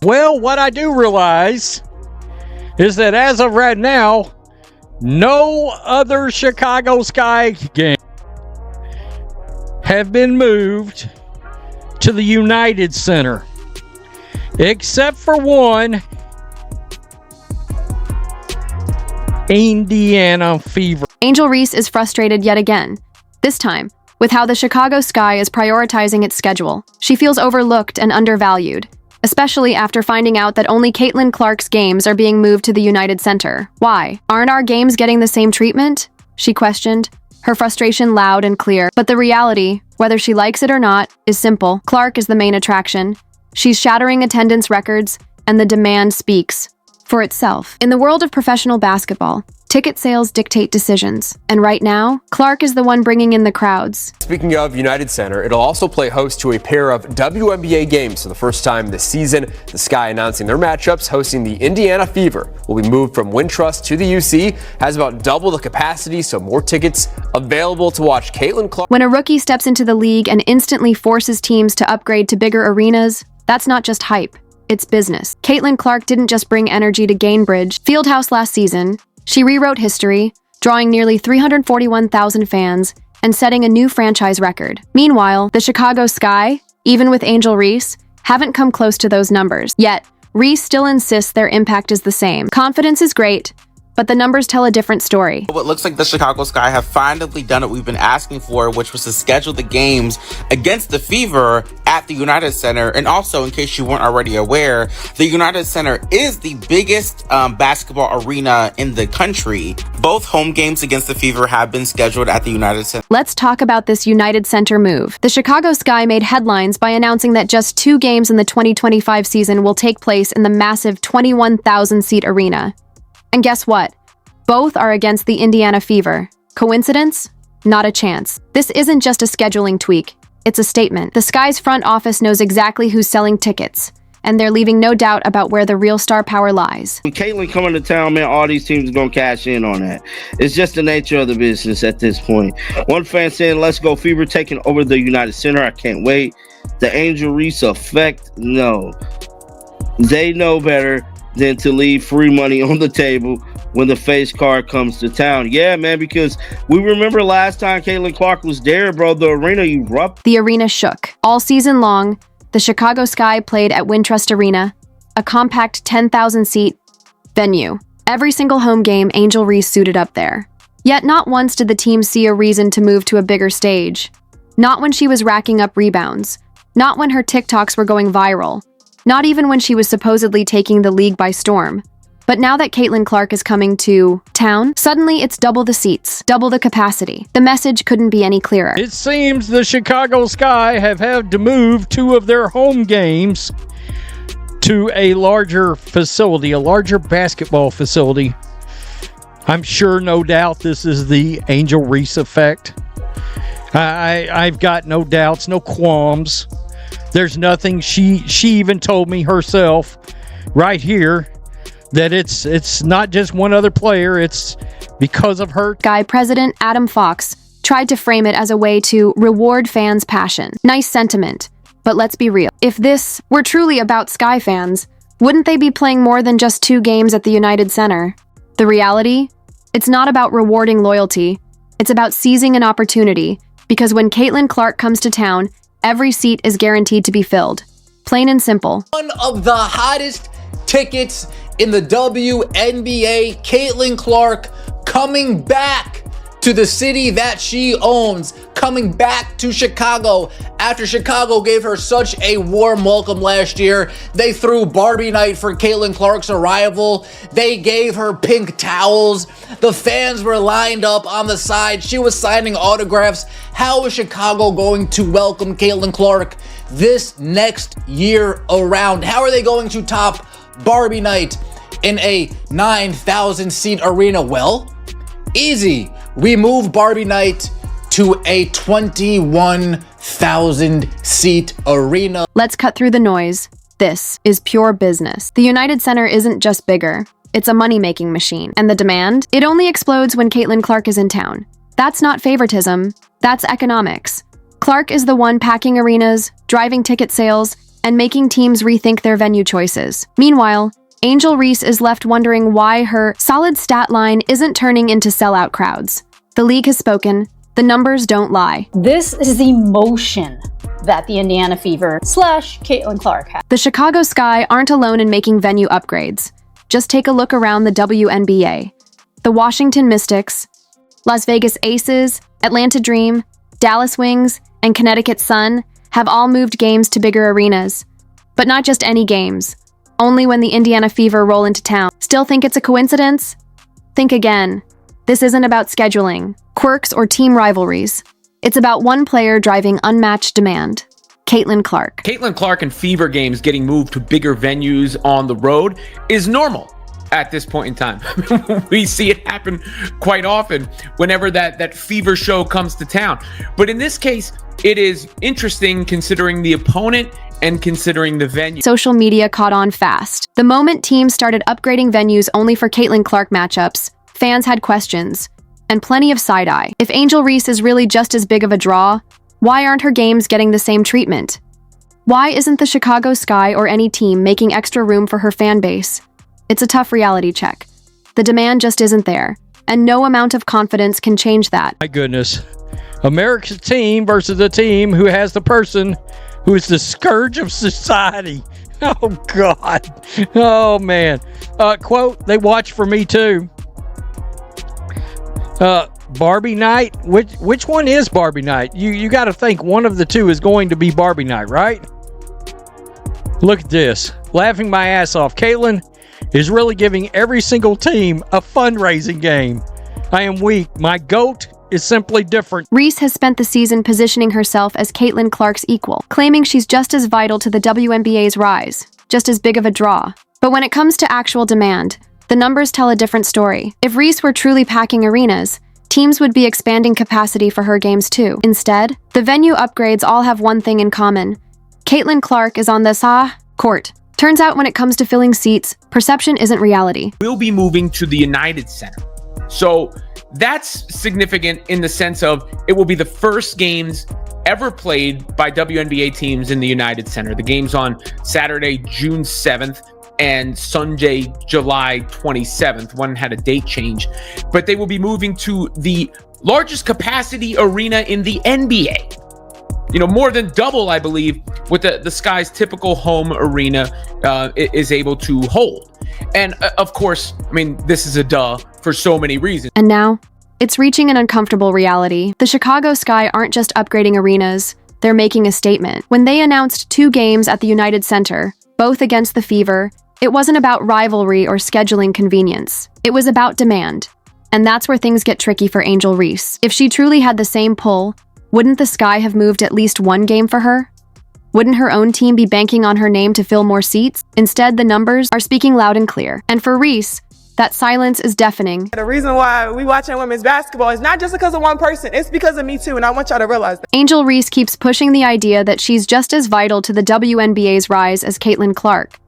Well, what I do realize is that as of right now, no other Chicago Sky game have been moved to the United Center, except for one, Indiana Fever. Angel Reese is frustrated yet again, this time with how the Chicago Sky is prioritizing its schedule. She feels overlooked and undervalued, especially after finding out that only Caitlin Clark's games are being moved to the United Center. Why? Aren't our games getting the same treatment? She questioned, her frustration loud and clear. But the reality, whether she likes it or not, is simple. Clark is the main attraction. She's shattering attendance records, and the demand speaks for itself. In the world of professional basketball, ticket sales dictate decisions. And right now, Clark is the one bringing in the crowds. Speaking of United Center, it'll also play host to a pair of WNBA games for the first time this season. The Sky announcing their matchups, hosting the Indiana Fever. Will be moved from Wintrust to the UC, has about double the capacity, so more tickets available to watch Caitlin Clark. When a rookie steps into the league and instantly forces teams to upgrade to bigger arenas, that's not just hype. It's business. Caitlin Clark didn't just bring energy to Gainbridge Fieldhouse last season. She rewrote history, drawing nearly 341,000 fans and setting a new franchise record. Meanwhile, the Chicago Sky, even with Angel Reese, haven't come close to those numbers. Yet, Reese still insists their impact is the same. Confidence is great, but the numbers tell a different story. It looks like the Chicago Sky have finally done what we've been asking for, which was to schedule the games against the Fever at the United Center. And also, in case you weren't already aware, the United Center is the biggest basketball arena in the country. Both home games against the Fever have been scheduled at the United Center. Let's talk about this United Center move. The Chicago Sky made headlines by announcing that just 2 games in the 2025 season will take place in the massive 21,000-seat arena. And guess what? Both are against the Indiana Fever. Coincidence? Not a chance. This isn't just a scheduling tweak. It's a statement. The Sky's front office knows exactly who's selling tickets, and they're leaving no doubt about where the real star power lies. When Caitlin coming to town, man, all these teams are going to cash in on that. It's just the nature of the business at this point. One fan saying, let's go Fever, taking over the United Center. I can't wait. The Angel Reese effect? No. They know better than to leave free money on the table when the face card comes to town. Yeah, man, because we remember last time Caitlin Clark was there, bro, the arena erupted. The arena shook. All season long, the Chicago Sky played at Wintrust Arena, a compact 10,000-seat venue. Every single home game, Angel Reese suited up there. Yet not once did the team see a reason to move to a bigger stage. Not when she was racking up rebounds. Not when her TikToks were going viral. Not even when she was supposedly taking the league by storm. But now that Caitlin Clark is coming to town, suddenly it's double the seats, double the capacity. The message couldn't be any clearer. It seems the Chicago Sky have had to move 2 of their home games to a larger facility, a larger basketball facility. I'm sure, no doubt, this is the Angel Reese effect. I've got no doubts, no qualms. There's nothing. She even told me herself right here that it's not just one other player, it's because of her. Sky president Adam Fox tried to frame it as a way to reward fans' passion. Nice sentiment, but let's be real. If this were truly about Sky fans, wouldn't they be playing more than just 2 games at the United Center? The reality? It's not about rewarding loyalty. It's about seizing an opportunity, because when Caitlin Clark comes to town, every seat is guaranteed to be filled. Plain and simple. One of the hottest tickets in the WNBA, Caitlin Clark coming back to the city that she owns, coming back to Chicago after Chicago gave her such a warm welcome last year. They threw Barbie night for Caitlin Clark's arrival. They gave her pink towels. The fans were lined up on the side. She was signing autographs. How is Chicago going to welcome Caitlin Clark this next year around? How are they going to top Barbie night in a 9,000-seat arena? Well, easy. We move Barbie night to a 21,000-seat arena. Let's cut through the noise. This is pure business. The United Center isn't just bigger. It's a money-making machine. And the demand? It only explodes when Caitlin Clark is in town. That's not favoritism. That's economics. Clark is the one packing arenas, driving ticket sales, and making teams rethink their venue choices. Meanwhile, Angel Reese is left wondering why her solid stat line isn't turning into sellout crowds. The league has spoken. The numbers don't lie. This is the motion that the Indiana Fever / Caitlin Clark has. The Chicago Sky aren't alone in making venue upgrades. Just take a look around the WNBA. The Washington Mystics, Las Vegas Aces, Atlanta Dream, Dallas Wings, and Connecticut Sun have all moved games to bigger arenas. But not just any games. Only when the Indiana Fever roll into town. Still think it's a coincidence? Think again. This isn't about scheduling, quirks, or team rivalries. It's about one player driving unmatched demand. Caitlin Clark. Caitlin Clark and Fever games getting moved to bigger venues on the road is normal at this point in time. We see it happen quite often whenever that Fever show comes to town. But in this case, it is interesting considering the opponent and considering the venue. Social media caught on fast. The moment teams started upgrading venues only for Caitlin Clark matchups, fans had questions, and plenty of side-eye. If Angel Reese is really just as big of a draw, why aren't her games getting the same treatment? Why isn't the Chicago Sky or any team making extra room for her fan base? It's a tough reality check. The demand just isn't there, and no amount of confidence can change that. My goodness. America's team versus a team who has the person who is the scourge of society. Oh, God. Oh, man. Quote, they watch for me, too. Barbie night? Which one is Barbie night? You got to think one of the two is going to be Barbie night, right? Look at this. Laughing my ass off. Caitlin is really giving every single team a fundraising game. I am weak. My GOAT is simply different. Reese has spent the season positioning herself as Caitlin Clark's equal, claiming she's just as vital to the WNBA's rise, just as big of a draw. But when it comes to actual demand, the numbers tell a different story. If Reese were truly packing arenas, teams would be expanding capacity for her games too. Instead, the venue upgrades all have one thing in common. Caitlin Clark is on the court. Turns out when it comes to filling seats, perception isn't reality. We'll be moving to the United Center. So that's significant in the sense of it will be the first games ever played by WNBA teams in the United Center. The game's on Saturday, June 7th and Sunday, July 27th. One had a date change, but they will be moving to the largest capacity arena in the NBA. You know, more than double, I believe, what the Sky's typical home arena is able to hold. And of course, I mean, this is a duh for so many reasons. And now, it's reaching an uncomfortable reality. The Chicago Sky aren't just upgrading arenas, they're making a statement. When they announced 2 games at the United Center, both against the Fever, it wasn't about rivalry or scheduling convenience. It was about demand. And that's where things get tricky for Angel Reese. If she truly had the same pull, wouldn't the Sky have moved at least one game for her? Wouldn't her own team be banking on her name to fill more seats? Instead, the numbers are speaking loud and clear. And for Reese, that silence is deafening. The reason why we watching women's basketball is not just because of one person, it's because of me too, and I want y'all to realize that. Angel Reese keeps pushing the idea that she's just as vital to the WNBA's rise as Caitlin Clark.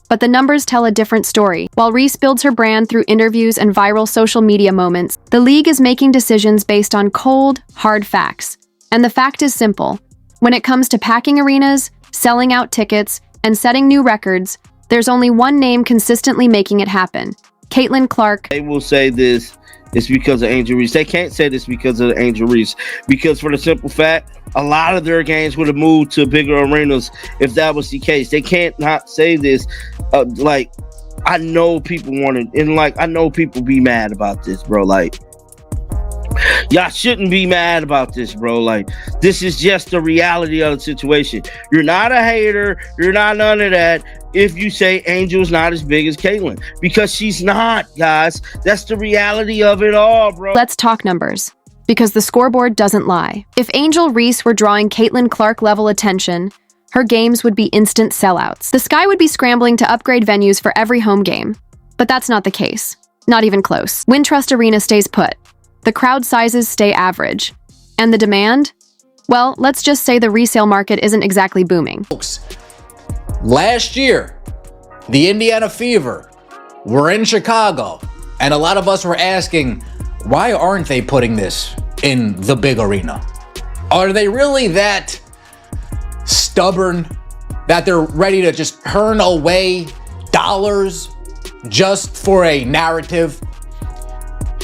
But the numbers tell a different story. While Reese builds her brand through interviews and viral social media moments, the league is making decisions based on cold, hard facts. And the fact is simple. When it comes to packing arenas, selling out tickets, and setting new records, there's only one name consistently making it happen. Caitlin Clark. They will say this is because of Angel Reese. They can't say this because of Angel Reese. Because for the simple fact, a lot of their games would have moved to bigger arenas if that was the case. They can't not say this. I know people want it. And I know people be mad about this, bro. Y'all shouldn't be mad about this, bro. This is just the reality of the situation. You're not a hater. You're not none of that if you say Angel's not as big as Caitlin. Because she's not, guys. That's the reality of it all, bro. Let's talk numbers. Because the scoreboard doesn't lie. If Angel Reese were drawing Caitlin Clark level attention, her games would be instant sellouts. The Sky would be scrambling to upgrade venues for every home game. But that's not the case. Not even close. Wintrust Arena stays put. The crowd sizes stay average. And the demand? Well, let's just say the resale market isn't exactly booming. Folks, last year, the Indiana Fever were in Chicago, and a lot of us were asking, why aren't they putting this in the big arena? Are they really that stubborn that they're ready to just turn away dollars just for a narrative.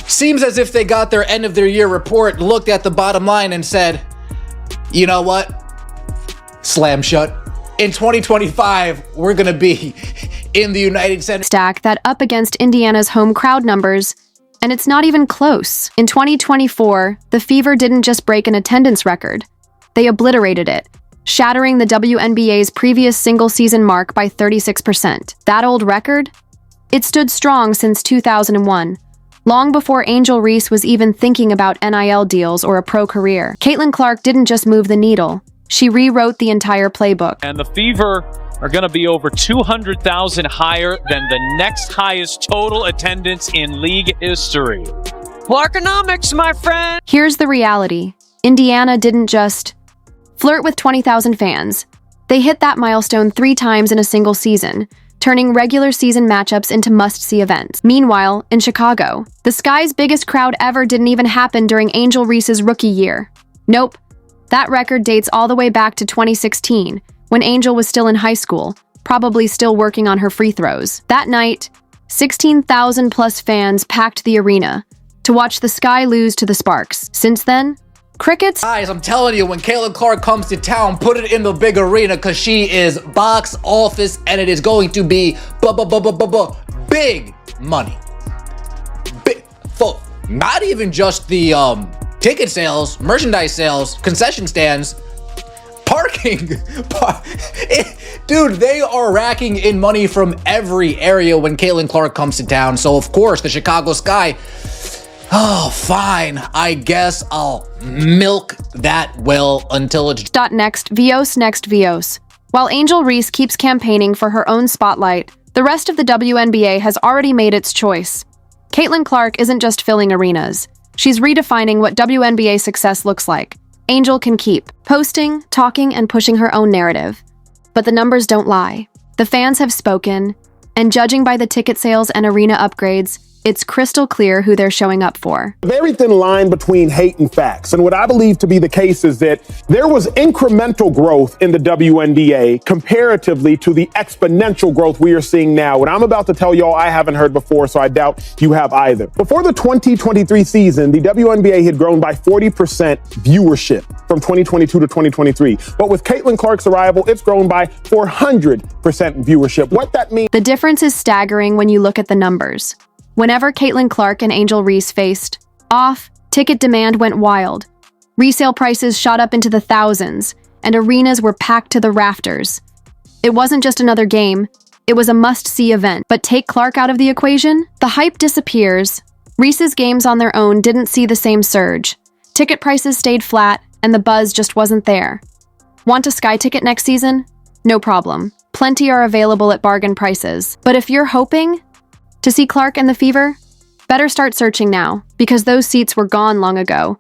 Seems as if they got their end of their year report, looked at the bottom line and said, you know what? Slam shut. In 2025, we're going to be in the United Center. Stack that up against Indiana's home crowd numbers, and it's not even close. In 2024, the Fever didn't just break an attendance record. They obliterated it, shattering the WNBA's previous single-season mark by 36%. That old record? It stood strong since 2001, long before Angel Reese was even thinking about NIL deals or a pro career. Caitlin Clark didn't just move the needle. She rewrote the entire playbook. And the Fever are going to be over 200,000 higher than the next highest total attendance in league history. Clarkonomics, my friend! Here's the reality. Indiana didn't just flirt with 20,000 fans. They hit that milestone 3 times in a single season, turning regular season matchups into must-see events. Meanwhile, in Chicago, the Sky's biggest crowd ever didn't even happen during Angel Reese's rookie year. Nope. That record dates all the way back to 2016, when Angel was still in high school, probably still working on her free throws. That night, 16,000 plus fans packed the arena to watch the Sky lose to the Sparks. Since then, crickets. Guys, I'm telling you, when Caitlin Clark comes to town, put it in the big arena because she is box office and it is going to be big money. Big, not even just the ticket sales, merchandise sales, concession stands, parking. Dude, they are racking in money from every area when Caitlin Clark comes to town. So, of course, the Chicago Sky, oh, fine. I guess I'll milk that well until it's... Next Vios. While Angel Reese keeps campaigning for her own spotlight, the rest of the WNBA has already made its choice. Caitlin Clark isn't just filling arenas. She's redefining what WNBA success looks like. Angel can keep posting, talking, and pushing her own narrative. But the numbers don't lie. The fans have spoken, and judging by the ticket sales and arena upgrades, it's crystal clear who they're showing up for. A very thin line between hate and facts. And what I believe to be the case is that there was incremental growth in the WNBA comparatively to the exponential growth we are seeing now. What I'm about to tell y'all I haven't heard before, so I doubt you have either. Before the 2023 season, the WNBA had grown by 40% viewership from 2022 to 2023. But with Caitlin Clark's arrival, it's grown by 400% viewership. What that means... The difference is staggering when you look at the numbers. Whenever Caitlin Clark and Angel Reese faced off, ticket demand went wild. Resale prices shot up into the thousands, and arenas were packed to the rafters. It wasn't just another game, it was a must-see event. But take Clark out of the equation, the hype disappears. Reese's games on their own didn't see the same surge. Ticket prices stayed flat, and the buzz just wasn't there. Want a Sky ticket next season? No problem. Plenty are available at bargain prices. But if you're hoping to see Clark and the Fever? Better start searching now, because those seats were gone long ago.